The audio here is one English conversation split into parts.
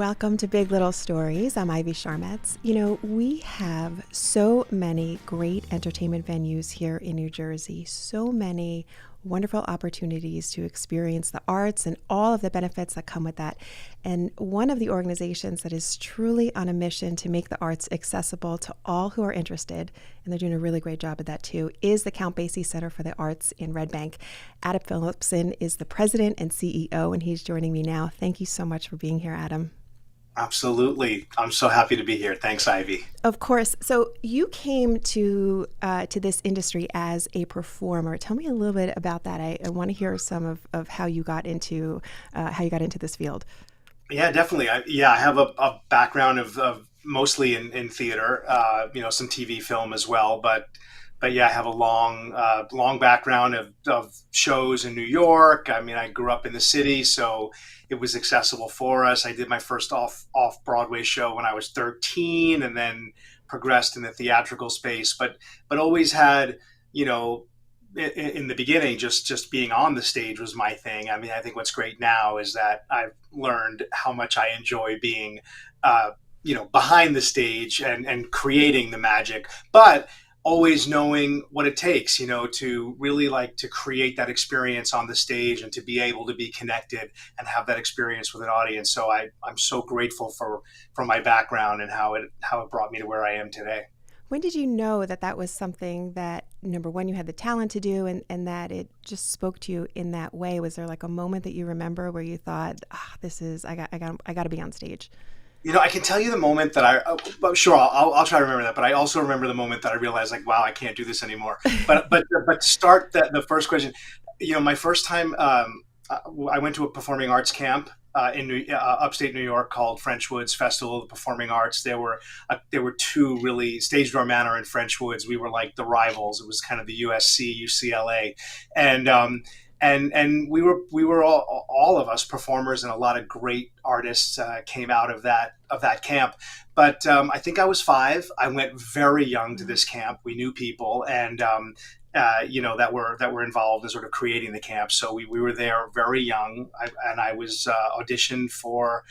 welcome to Big Little Stories. I'm Ivy Sharmetz. We have so many great entertainment venues here in New Jersey, so many wonderful opportunities to experience the arts and all of the benefits that come with that. And one of the organizations that is truly on a mission to make the arts accessible to all who are interested, and they're doing a really great job at that too, is the Count Basie Center for the Arts in Red Bank. Adam Philipson is the president and CEO, and he's joining me now. Thank you so much for being here, Adam. Absolutely. I'm so happy to be here. Thanks, Ivy. Of course. So you came to this industry as a performer. Tell me a little bit about that. I want to hear some of how you got into this field. Yeah, definitely. I have a background of mostly in theater, some TV film as well. But yeah, I have a long background of shows in New York. I mean, I grew up in the city, so it was accessible for us. I did my first off Broadway show when I was 13, and then progressed in the theatrical space. But always had, in the beginning, just being on the stage was my thing. I mean, I think what's great now is that I've learned how much I enjoy being, behind the stage and creating the magic. But always knowing what it takes, to really like to create that experience on the stage and to be able to be connected and have that experience with an audience. So I'm so grateful for my background and how it brought me to where I am today. When did you know that was something that, number one, you had the talent to do, and that it just spoke to you in that way? Was there like a moment that you remember where you thought, I got to be on stage? I can tell you the moment that sure, I'll try to remember that, but I also remember the moment that I realized, like, wow, I can't do this anymore. But to start the first question, my first time, I went to a performing arts camp in upstate New York called French Woods Festival of the Performing Arts. There were two really, Stage Door Manor and French Woods. We were like the rivals. It was kind of the USC, UCLA, and we were all of us performers, and a lot of great artists came out of that camp. But I think I was 5. I went very young to this camp. We knew people, and that were involved in sort of creating the camp. So we were there very young, and I was auditioned for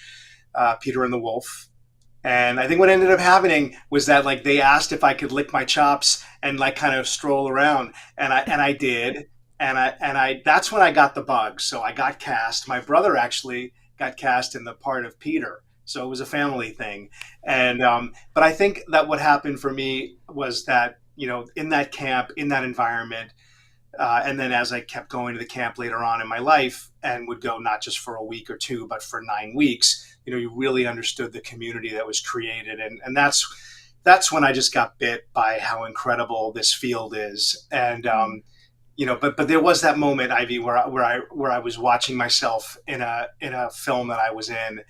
Peter and the Wolf. And I think what ended up happening was that, like, they asked if I could lick my chops and like kind of stroll around, and I did. And that's when I got the bug. So I got cast. My brother actually got cast in the part of Peter. So it was a family thing. And but I think that what happened for me was that, in that camp, in that environment, and then as I kept going to the camp later on in my life and would go not just for a week or two, but for 9 weeks, you really understood the community that was created. And that's when I just got bit by how incredible this field is. And but there was that moment, Ivy, where I was watching myself in a film that I was in,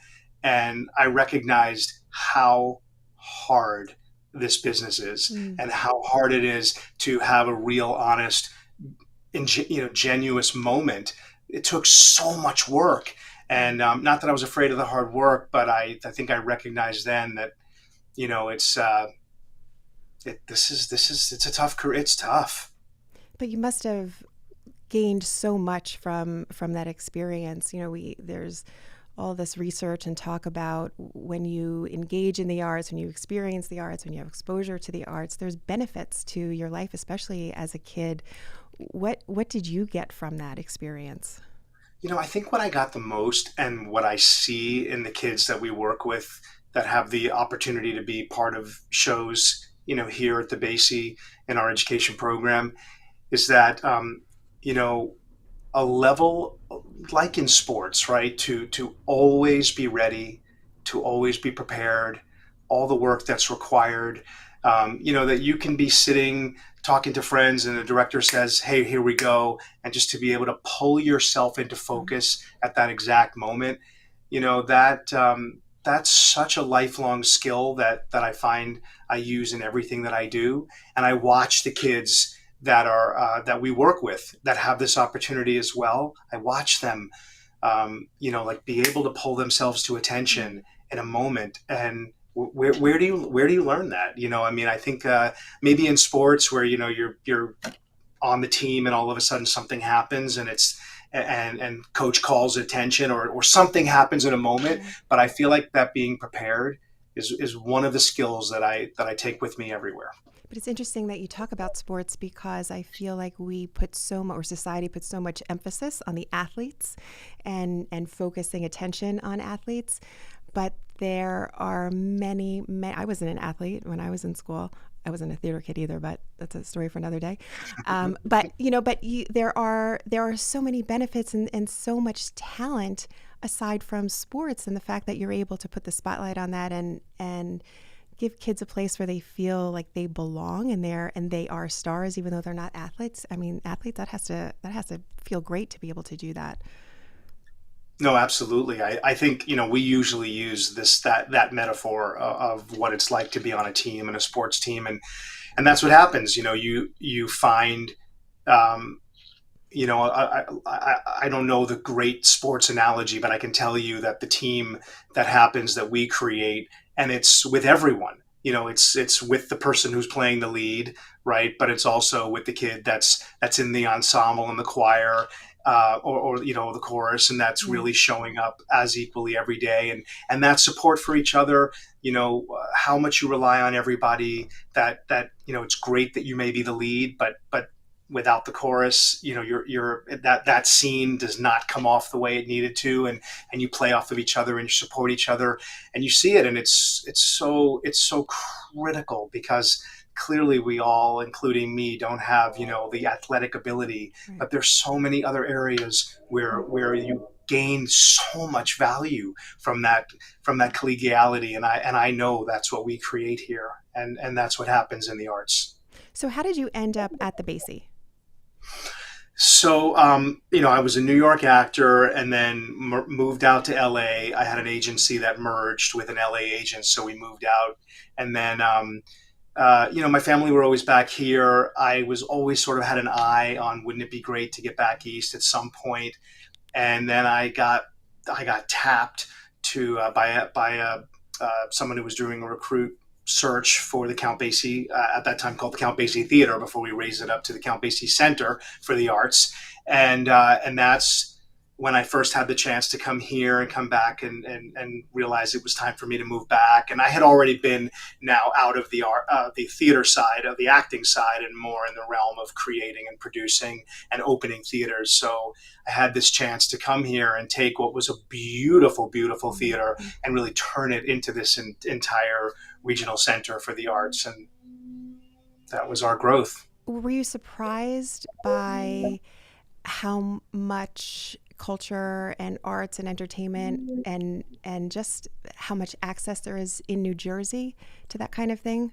and I recognized how hard this business is, and how hard it is to have a real, honest, genuine moment. It took so much work, and not that I was afraid of the hard work, but I think I recognized then that it's it's a tough career. It's tough. But you must have gained so much from that experience. There's all this research and talk about when you engage in the arts, when you experience the arts, when you have exposure to the arts, there's benefits to your life, especially as a kid. What did you get from that experience? I think what I got the most, and what I see in the kids that we work with that have the opportunity to be part of shows, here at the Basie in our education program, is that a level like in sports, right? To always be ready, to always be prepared, all the work that's required. That you can be sitting talking to friends and the director says, "Hey, here we go," and just to be able to pull yourself into focus at that exact moment. That's such a lifelong skill that I find I use in everything that I do, and I watch the kids that we work with that have this opportunity as well. I watch them, like be able to pull themselves to attention in a moment. And where do you learn that? I mean, I think maybe in sports where you're on the team and all of a sudden something happens and and coach calls attention, or something happens in a moment. Right. But I feel like that being prepared is one of the skills that I take with me everywhere. But it's interesting that you talk about sports because I feel like we put so much, or society puts so much emphasis on the athletes and focusing attention on athletes. But there are many, I wasn't an athlete when I was in school. I wasn't a theater kid either, but that's a story for another day. There are so many benefits and so much talent aside from sports, and the fact that you're able to put the spotlight on that and give kids a place where they feel like they belong and they are stars even though they're not athletes. I mean, athletes, that has to feel great to be able to do that. No, absolutely. I think, we usually use that metaphor of what it's like to be on a team and a sports team. And that's what happens. You find, um, I don't know the great sports analogy, but I can tell you that the team that happens that we create, and it's with everyone. It's with the person who's playing the lead, right? But it's also with the kid that's in the ensemble and the choir, or the chorus, and that's Yeah. really showing up as equally every day, and that support for each other. How much you rely on everybody. It's great that you may be the lead, but without the chorus, you're that scene does not come off the way it needed to, and you play off of each other and you support each other, and you see it, and it's so critical, because clearly we all, including me, don't have the athletic ability, Right. but there's so many other areas where you gain so much value from that collegiality, and I know that's what we create here, and that's what happens in the arts. So how did you end up at the Basie? So, I was a New York actor, and then moved out to LA. I had an agency that merged with an LA agent, so we moved out. And then, my family were always back here. I was always sort of had an eye on, wouldn't it be great to get back east at some point? And then I got tapped to by someone who was doing a recruit search for the Count Basie, at that time called the Count Basie Theater, before we raised it up to the Count Basie Center for the Arts, and that's when I first had the chance to come here and come back, and realize it was time for me to move back. And I had already been now out of the art, the theater side of the acting side, and more in the realm of creating and producing and opening theaters. So I had this chance to come here and take what was a beautiful, beautiful theater Mhm. and really turn it into this entire regional center for the arts. And that was our growth. Were you surprised by how much culture and arts and entertainment and just how much access there is in New Jersey to that kind of thing?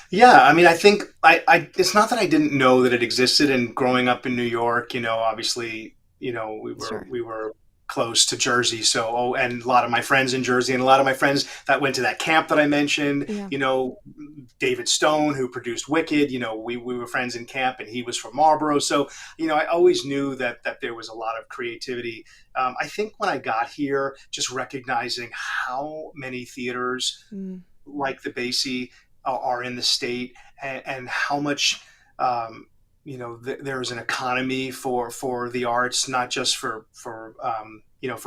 Yeah, I mean, I think it's not that I didn't know that it existed. And growing up in New York, obviously, we were Sure. we were close to Jersey. So, and a lot of my friends in Jersey, and a lot of my friends that went to that camp that I mentioned, Yeah. David Stone, who produced Wicked, we were friends in camp, and he was from Marlboro. So, I always knew that there was a lot of creativity. I think when I got here, just recognizing how many theaters Mm, like the Basie are in the state, and how much, there's an economy for the arts, not just for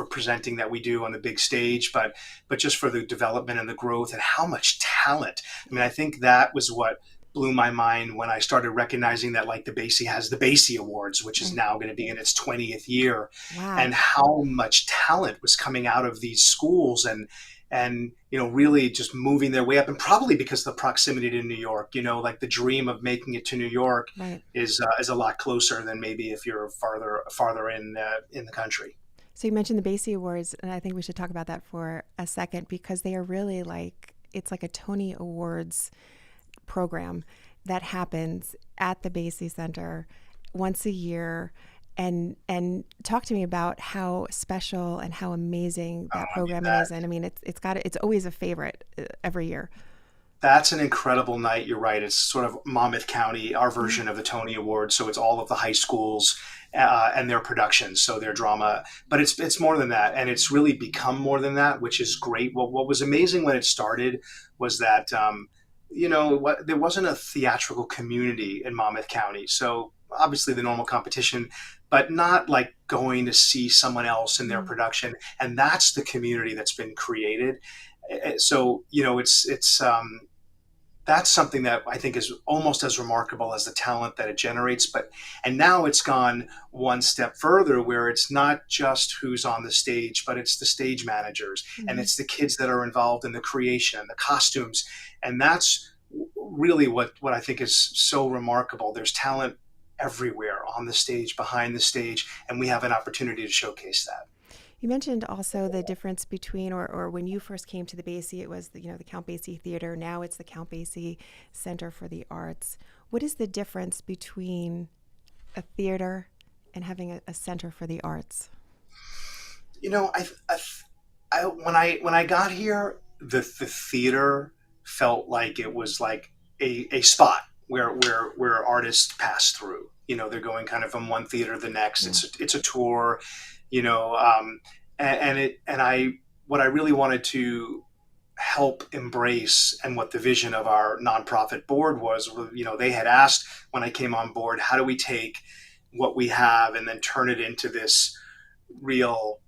presenting that we do on the big stage, but just for the development and the growth, and how much talent. I mean, I think that was what blew my mind when I started recognizing that, like, the Basie has the Basie Awards, which is right. now going to be in its 20th year, Wow. and how much talent was coming out of these schools, and really just moving their way up, and probably because of the proximity to New York. Like, the dream of making it to New York Right. is a lot closer than maybe if you're farther in the country. So you mentioned the Basie Awards, and I think we should talk about that for a second because they are really like it's like a Tony Awards program that happens at the Basie Center once a year. And talk to me about how special and how amazing I that mean, programming is. And I mean, it's always a favorite every year. that's an incredible night. You're right. It's sort of Monmouth County, our Yeah. version of the Tony Awards. So it's all of the high schools, and their productions, so their drama. But it's more than that, and it's really become more than that, which is great. What was amazing when it started was that, there wasn't a theatrical community in Monmouth County. So obviously the normal competition, but not like going to see someone else in their Mm. production. And that's the community that's been created. So, that's something that I think is almost as remarkable as the talent that it generates. And now it's gone one step further where it's not just who's on the stage, but it's the stage managers and Mhm. it's the kids that are involved in the creation and the costumes. And that's really what I think is so remarkable. There's talent everywhere, on the stage, behind the stage, and we have an opportunity to showcase that. You mentioned also the difference between, or when you first came to the Basie, it was the Count Basie Theater. Now it's the Count Basie Center for the Arts. What is the difference between a theater and having a center for the arts? You know, when I got here, the theater felt like it was like a spot where artists pass through. They're going kind of from one theater to the next. Yeah. It's a tour. You know, and I what I really wanted to help embrace, and what the vision of our nonprofit board was, they had asked when I came on board, how do we take what we have and then turn it into this real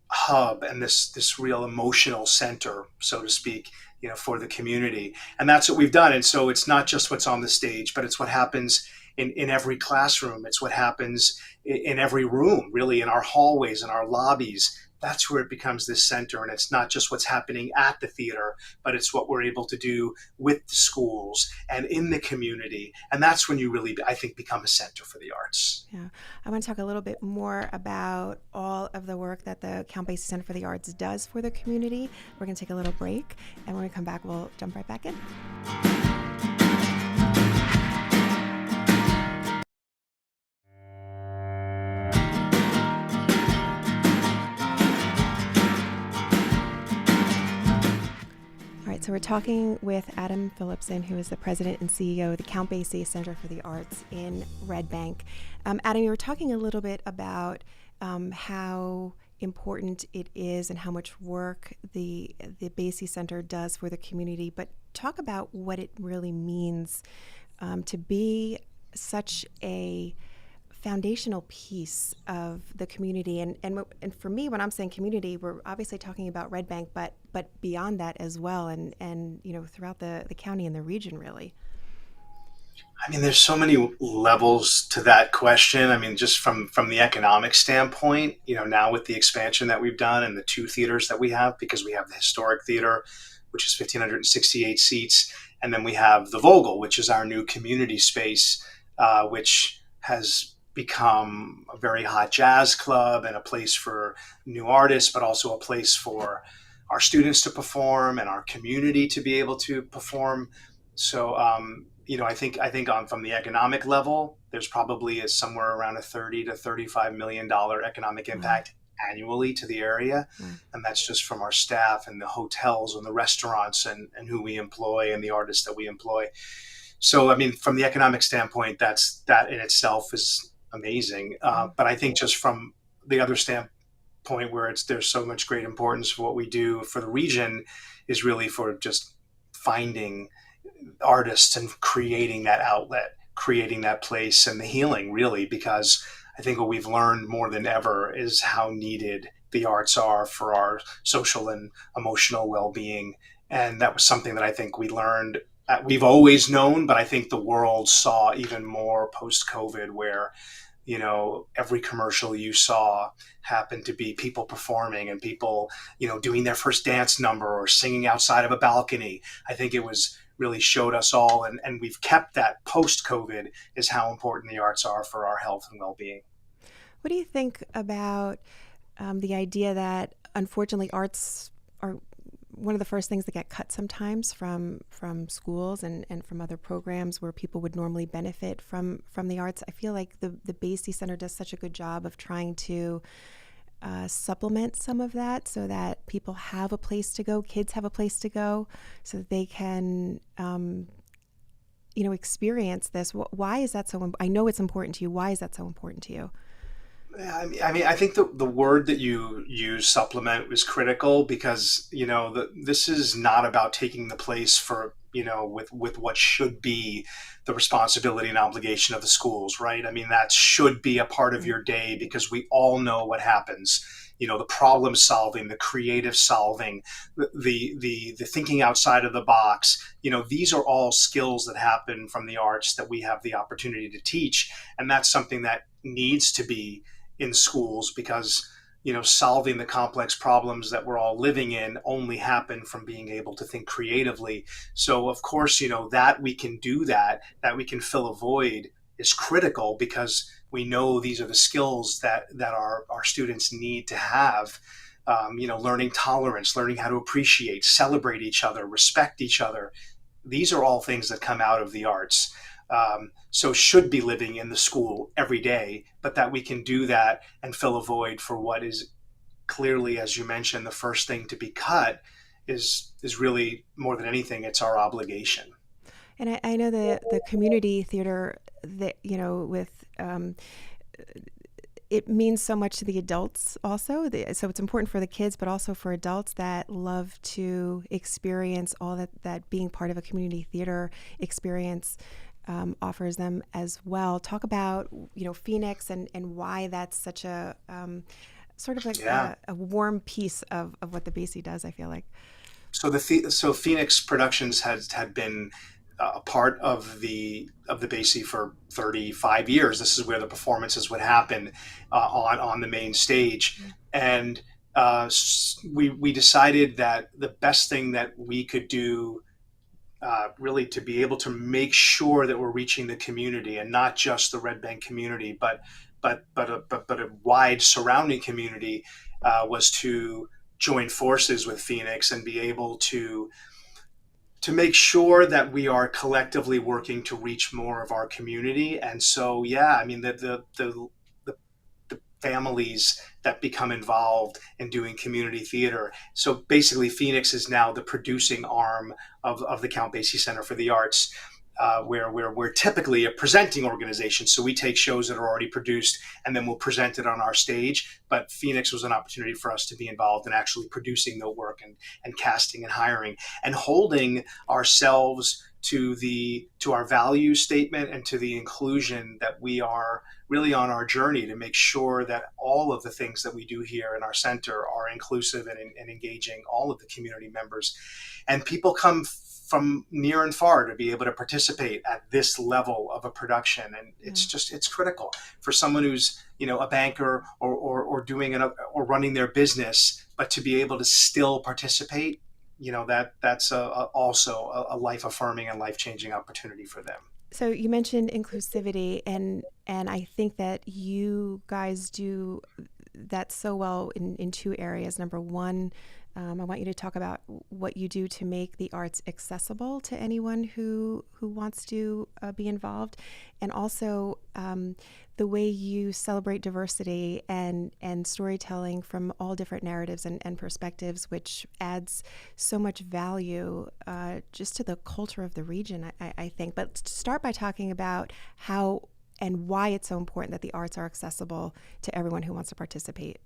hub and this real emotional center, so to speak, for the community. And that's what we've done. And so it's not just what's on the stage, but it's what happens in every classroom. It's what happens in every room, really, in our hallways, in our lobbies. That's where it becomes this center. And it's not just what's happening at the theater, but it's what we're able to do with the schools and in the community. And that's when you really, I think, become a center for the arts. Yeah. I want to talk a little bit more about all of the work that the Count Basie Center for the Arts does for the community. We're going to take a little break, and when we come back, we'll jump right back in. All right, so we're talking with Adam Philipson, who is the president and CEO of the Count Basie Center for the Arts in Red Bank. Adam, you were talking a little bit about how important it is and how much work the Basie Center does for the community, but talk about what it really means to be such a foundational piece of the community. And for me, when I'm saying community, we're obviously talking about Red Bank, but beyond that as well, and throughout the county and the region, really. I mean, there's so many levels to that question. I mean, just from the economic standpoint, now with the expansion that we've done and the two theaters that we have, because we have the historic theater, which is 1,568 seats, and then we have the Vogel, which is our new community space, which has become a very hot jazz club and a place for new artists, but also a place for our students to perform and our community to be able to perform. So, I think on from the economic level, there's probably somewhere around a 30 to 35 million dollar economic Wow. impact annually to the area, Wow. and that's just from our staff and the hotels and the restaurants and who we employ and the artists that we employ. So, I mean, from the economic standpoint, that in itself is amazing. Yeah. But I think just from the other standpoint, where there's so much great importance for what we do for the region, is really for just finding artists and creating that outlet, creating that place and the healing, really, because I think what we've learned more than ever is how needed the arts are for our social and emotional well-being. And that was something that I think we learned. We've always known, but I think the world saw even more post COVID, where every commercial you saw happened to be people performing and people, doing their first dance number or singing outside of a balcony. I think it was really showed us all, and we've kept that post COVID, is how important the arts are for our health and well-being. What do you think about the idea that unfortunately arts are one of the first things that get cut sometimes from schools and from other programs where people would normally benefit from the arts? I feel like the Basie Center does such a good job of trying to supplement some of that so that people have a place to go, kids have a place to go, so that they can experience this. Why is that so? I know it's important to you. Why is that so important to you? Yeah, I think the word that you use, supplement, is critical, because this is not about taking the place for with what should be the responsibility and obligation of the schools, right? I mean, that should be a part of Right. your day because we all know what happens. The problem solving, the creative solving, the thinking outside of the box. These are all skills that happen from the arts that we have the opportunity to teach, and that's something that needs to be in schools because solving the complex problems that we're all living in only happen from being able to think creatively. So of course, that we can do that we can fill a void is critical because we know these are the skills that our students need to have. Learning tolerance, learning how to appreciate, celebrate each other, respect each other. These are all things that come out of the arts. So should be living in the school every day, but that we can do that and fill a void for what is clearly, as you mentioned, the first thing to be cut is really more than anything, it's our obligation. And I know the community theater that, with it means so much to the adults also. So it's important for the kids, but also for adults that love to experience all that being part of a community theater experience offers them as well. Talk about, Phoenix and why that's such a sort of Yeah. a warm piece of what the Basie does, I feel like. So Phoenix Productions had been a part of the Basie for 35 years. This is where the performances would happen on the main stage, and we decided that the best thing that we could do, really, to be able to make sure that we're reaching the community and not just the Red Bank community, but a wide surrounding community, was to join forces with Phoenix and be able to make sure that we are collectively working to reach more of our community. And so, yeah, I mean, the families that become involved in doing community theater. So basically, Phoenix is now the producing arm of the Count Basie Center for the Arts. Where we're typically a presenting organization. So we take shows that are already produced and then we'll present it on our stage. But Phoenix was an opportunity for us to be involved in actually producing the work and casting and hiring and holding ourselves to our value statement and to the inclusion that we are really on our journey to make sure that all of the things that we do here in our center are inclusive and engaging all of the community members. And people come from near and far to be able to participate at this level of a production, and Yeah. it's critical for someone who's a banker or doing or running their business, but to be able to still participate, that's also a life affirming and life changing opportunity for them. So you mentioned inclusivity, and I think that you guys do that so well in two areas. Number one, I want you to talk about what you do to make the arts accessible to anyone who wants to be involved, and also the way you celebrate diversity and storytelling from all different narratives and perspectives, which adds so much value just to the culture of the region, I think. But start by talking about how and why it's so important that the arts are accessible to everyone who wants to participate.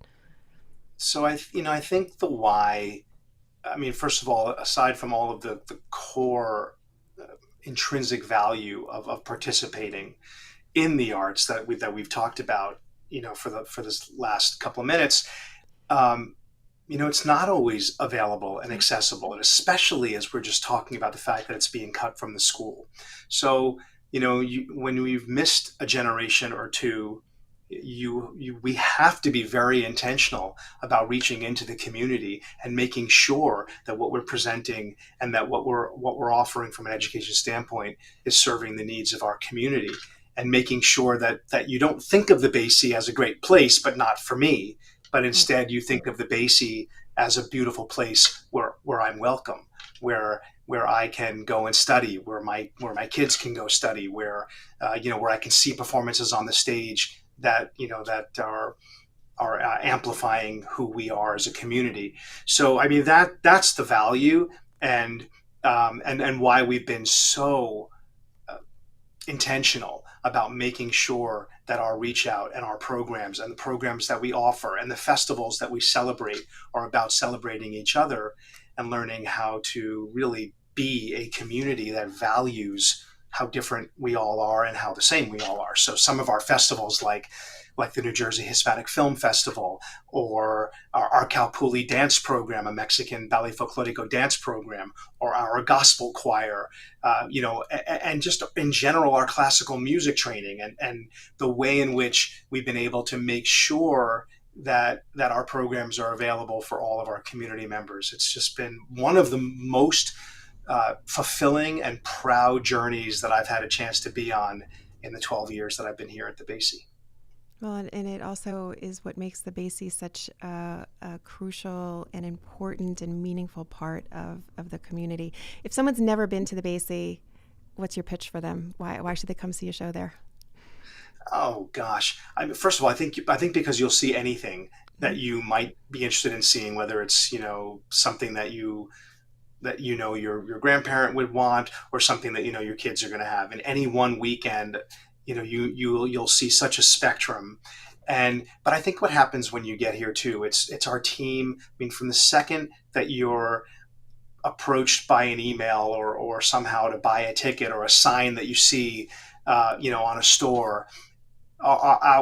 So I think the why. I mean, first of all, aside from all of the core intrinsic value of participating in the arts that we've talked about, for this last couple of minutes, um, it's not always available and Right. accessible, and especially as we're just talking about the fact that it's being cut from the school. So, when we've missed a generation or two, we have to be very intentional about reaching into the community and making sure that what we're presenting and that what we're offering from an education standpoint is serving the needs of our community, and making sure that you don't think of the Basie as a great place, but not for me, but Right. instead you think of the Basie as a beautiful place where I'm welcome, where I can go and study, where my kids can go study, where I can see performances on the stage that are amplifying who we are as a community. So I mean that's the value, and why we've been so intentional about making sure that our reach out and our programs and the programs that we offer and the festivals that we celebrate are about celebrating each other and learning how to really be a community that values how different we all are and how the same we all are. So some of our festivals, like the New Jersey Hispanic Film Festival, or our Calpuli dance program, a Mexican ballet folklorico dance program, or our gospel choir, and just in general, our classical music training, and the way in which we've been able to make sure that our programs are available for all of our community members. It's just been one of the most fulfilling and proud journeys that I've had a chance to be on in the 12 years that I've been here at the Basie. Well, and it also is what makes the Basie such a crucial and important and meaningful part of the community. If someone's never been to the Basie, what's your pitch for them? Why should they come see a show there? Oh gosh! First of all, I think because you'll see anything that you might be interested in seeing, whether it's something that your grandparent would want, or something that your kids are going to have. In any one weekend, you'll see such a spectrum. But I think what happens when you get here too, it's our team. I mean, from the second that you're approached by an email or somehow to buy a ticket, or a sign that you see, on a store,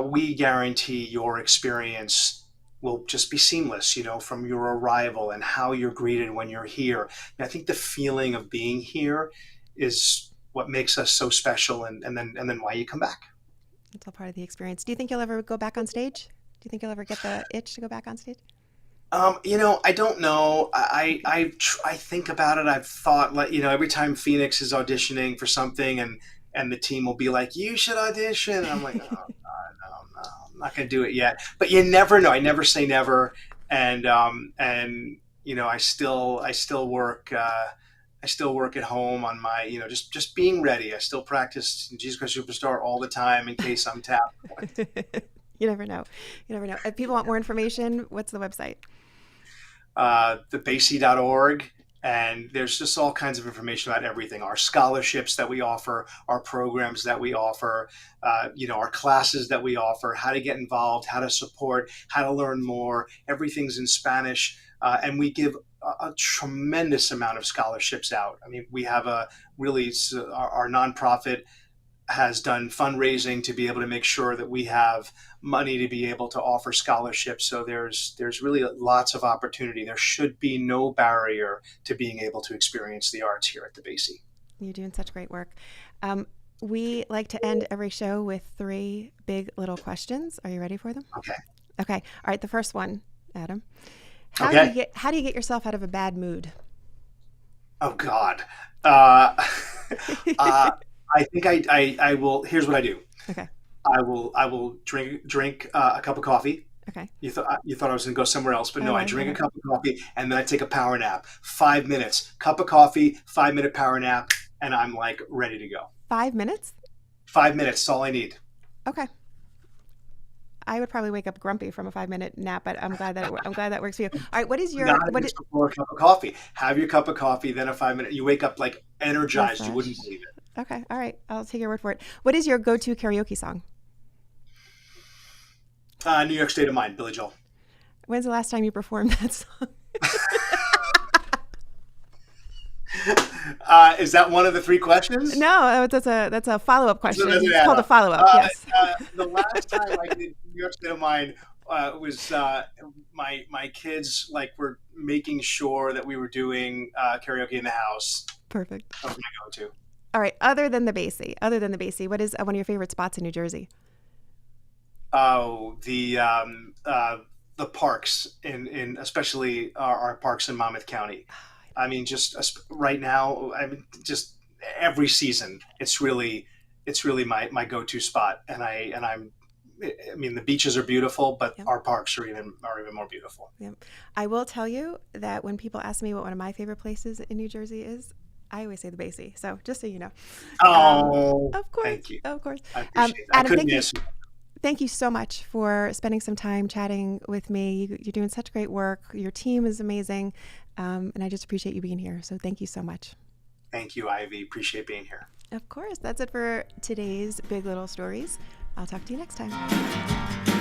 we guarantee your experience will just be seamless, from your arrival and how you're greeted when you're here. And I think the feeling of being here is what makes us so special, and then why you come back. It's all part of the experience. Do you think you'll ever go back on stage? Do you think you'll ever get the itch to go back on stage? I don't know. I think about it. I've thought, every time Phoenix is auditioning for something, and the team will be like, "You should audition." And I'm like, "Oh God, no, I'm not going to do it yet." But you never know. I never say never. And I still work. I still work at home on my, just being ready. I still practice Jesus Christ Superstar all the time in case I'm tapped. You never know. You never know. If people want more information, what's the website? Thebasie.org. And there's just all kinds of information about everything. Our scholarships that we offer, our programs that we offer, our classes that we offer, how to get involved, how to support, how to learn more. Everything's in Spanish. And we give a tremendous amount of scholarships out. I mean, we have our nonprofit has done fundraising to be able to make sure that we have money to be able to offer scholarships. So there's really lots of opportunity. There should be no barrier to being able to experience the arts here at the Basie. You're doing such great work. We like to end every show with 3 big little questions. Are you ready for them? Okay. Okay. All right. The first one, Adam. How do you get yourself out of a bad mood? Oh God. I think I will. Here's what I do. Okay. I will drink a cup of coffee. Okay. You thought I was going to go somewhere else, but no. I drink a cup of coffee, and then I take a power nap. 5 minutes. Cup of coffee, 5-minute power nap, and I'm like ready to go. 5 minutes? 5 minutes is all I need. Okay. I would probably wake up grumpy from a 5-minute nap, but I'm glad that works for you. All right, what is your before a cup of coffee? Have your cup of coffee, then a 5-minute. You wake up like energized. You wouldn't believe it. Okay, all right, I'll take your word for it. What is your go-to karaoke song? New York State of Mind, Billy Joel. When's the last time you performed that song? Is that one of the 3 questions? No, that's a follow-up question. It's called a follow-up. Yes. The last time I did New York State of Mind was my kids were making sure that we were doing karaoke in the house. Perfect. That was my go-to. All right. Other than the Basie, what is one of your favorite spots in New Jersey? Oh, the parks in especially our parks in Monmouth County. I mean, just right now, just every season, it's really my go-to spot. And I mean, the beaches are beautiful, but our parks are even more beautiful. Yeah. I will tell you that when people ask me what one of my favorite places in New Jersey is, I always say the Basie. So just so you know. Oh, of course. Thank you. Of course. I appreciate that. Adam, thank you so much for spending some time chatting with me. You're doing such great work. Your team is amazing. And I just appreciate you being here. So thank you so much. Thank you, Ivy. Appreciate being here. Of course. That's it for today's Big Little Stories. I'll talk to you next time.